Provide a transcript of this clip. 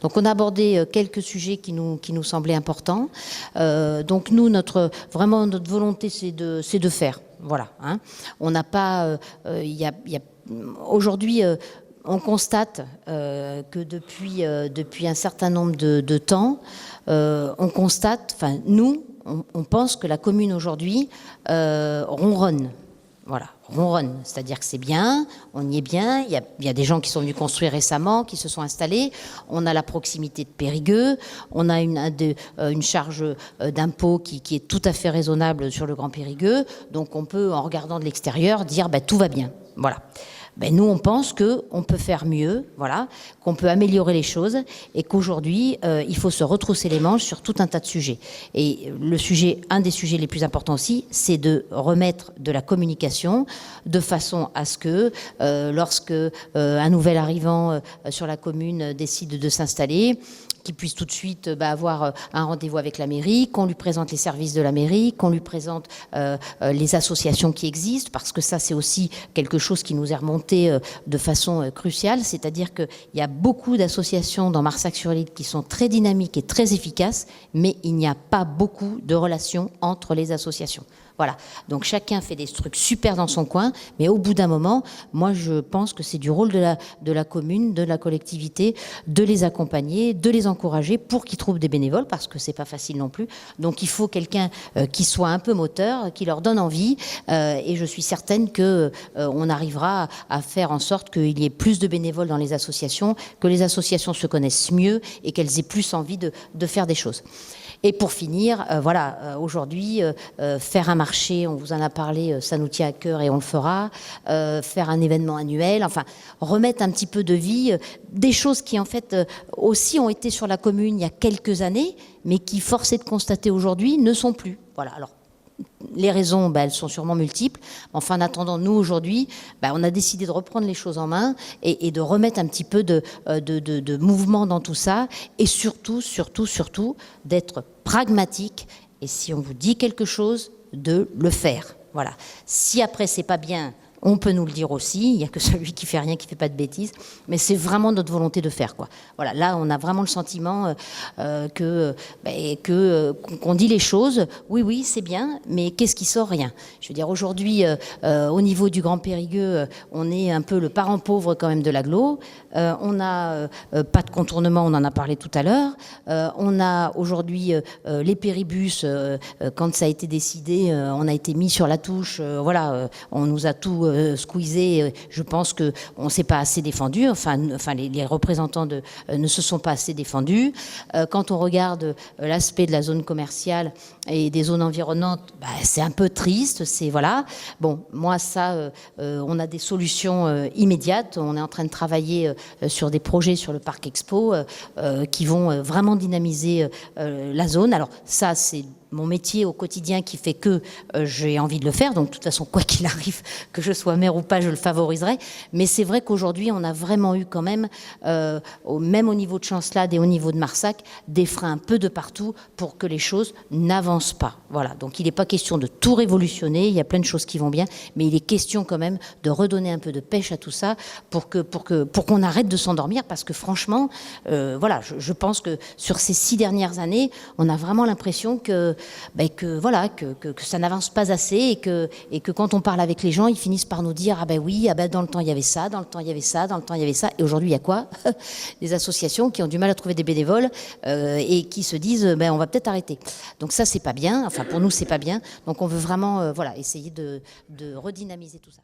Donc on a abordé quelques sujets qui nous semblaient importants. Donc nous, vraiment notre volonté, c'est de faire. Voilà. Hein. On n'a pas... Aujourd'hui, on constate que depuis un certain nombre de temps, on constate, enfin nous, on pense que la commune aujourd'hui ronronne. Voilà, ronronne, c'est-à-dire que c'est bien, on y est bien, il y a des gens qui sont venus construire récemment, qui se sont installés, on a la proximité de Périgueux, on a une charge d'impôt qui est tout à fait raisonnable sur le Grand Périgueux, donc on peut, en regardant de l'extérieur, dire tout va bien. Voilà. Nous, on pense qu'on peut faire mieux, voilà, qu'on peut améliorer les choses et qu'aujourd'hui, il faut se retrousser les manches sur tout un tas de sujets. Et un des sujets les plus importants aussi, c'est de remettre de la communication de façon à ce que lorsque un nouvel arrivant sur la commune décide de s'installer, qu'il puisse tout de suite avoir un rendez-vous avec la mairie, qu'on lui présente les services de la mairie, qu'on lui présente les associations qui existent, parce que ça, c'est aussi quelque chose qui nous est remonté de façon cruciale, c'est-à-dire qu'il y a beaucoup d'associations dans Marsac-sur-Lille qui sont très dynamiques et très efficaces, mais il n'y a pas beaucoup de relations entre les associations. Voilà, donc chacun fait des trucs super dans son coin, mais au bout d'un moment, moi je pense que c'est du rôle de la commune, de la collectivité, de les accompagner, de les encourager pour qu'ils trouvent des bénévoles, parce que c'est pas facile non plus. Donc il faut quelqu'un qui soit un peu moteur, qui leur donne envie, et je suis certaine que on arrivera à faire en sorte qu'il y ait plus de bénévoles dans les associations, que les associations se connaissent mieux et qu'elles aient plus envie de faire des choses. Et pour finir, aujourd'hui, faire un marché, on vous en a parlé, ça nous tient à cœur et on le fera, faire un événement annuel, enfin, remettre un petit peu de vie, des choses qui en fait aussi ont été sur la commune il y a quelques années, mais qui, force est de constater aujourd'hui, ne sont plus. Voilà, alors les raisons, elles sont sûrement multiples. Enfin, en attendant, nous, aujourd'hui, on a décidé de reprendre les choses en main et de remettre un petit peu de mouvement dans tout ça. Et surtout, d'être pragmatique. Et si on vous dit quelque chose, de le faire. Voilà. Si après, c'est pas bien, on peut nous le dire aussi. Il n'y a que celui qui fait rien, qui fait pas de bêtises. Mais c'est vraiment notre volonté de faire, quoi. Voilà. Là, on a vraiment le sentiment qu'on dit les choses. Oui, c'est bien, mais qu'est-ce qui sort? Rien. Je veux dire, aujourd'hui, au niveau du Grand Périgueux, on est un peu le parent pauvre quand même de l'agglo. On n'a pas de contournement, on en a parlé tout à l'heure. On a aujourd'hui les péribus. Quand ça a été décidé, on a été mis sur la touche. On nous a tout squeezé. Je pense qu'on ne s'est pas assez défendu. Enfin les représentants ne se sont pas assez défendus. Quand on regarde l'aspect de la zone commerciale et des zones environnantes, c'est un peu triste. Voilà. Bon, moi ça, on a des solutions immédiates. On est en train de travailler sur des projets sur le parc Expo qui vont vraiment dynamiser la zone. Alors ça, c'est mon métier au quotidien qui fait que j'ai envie de le faire. Donc, de toute façon, quoi qu'il arrive, que je sois maire ou pas, je le favoriserai. Mais c'est vrai qu'aujourd'hui, on a vraiment eu quand même, même au niveau de Chancelade et au niveau de Marsac, des freins un peu de partout pour que les choses n'avancent pas. Voilà. Donc, il n'est pas question de tout révolutionner. Il y a plein de choses qui vont bien. Mais il est question quand même de redonner un peu de pêche à tout ça pour qu'on arrête de s'endormir. Parce que franchement, je pense que sur ces 6 dernières années, on a vraiment l'impression que ça n'avance pas assez et que quand on parle avec les gens, ils finissent par nous dire dans le temps il y avait ça, dans le temps il y avait ça, dans le temps il y avait ça. Et aujourd'hui il y a quoi? Des associations qui ont du mal à trouver des bénévoles et qui se disent on va peut-être arrêter. Donc ça c'est pas bien. Enfin pour nous c'est pas bien. Donc on veut vraiment essayer de redynamiser tout ça.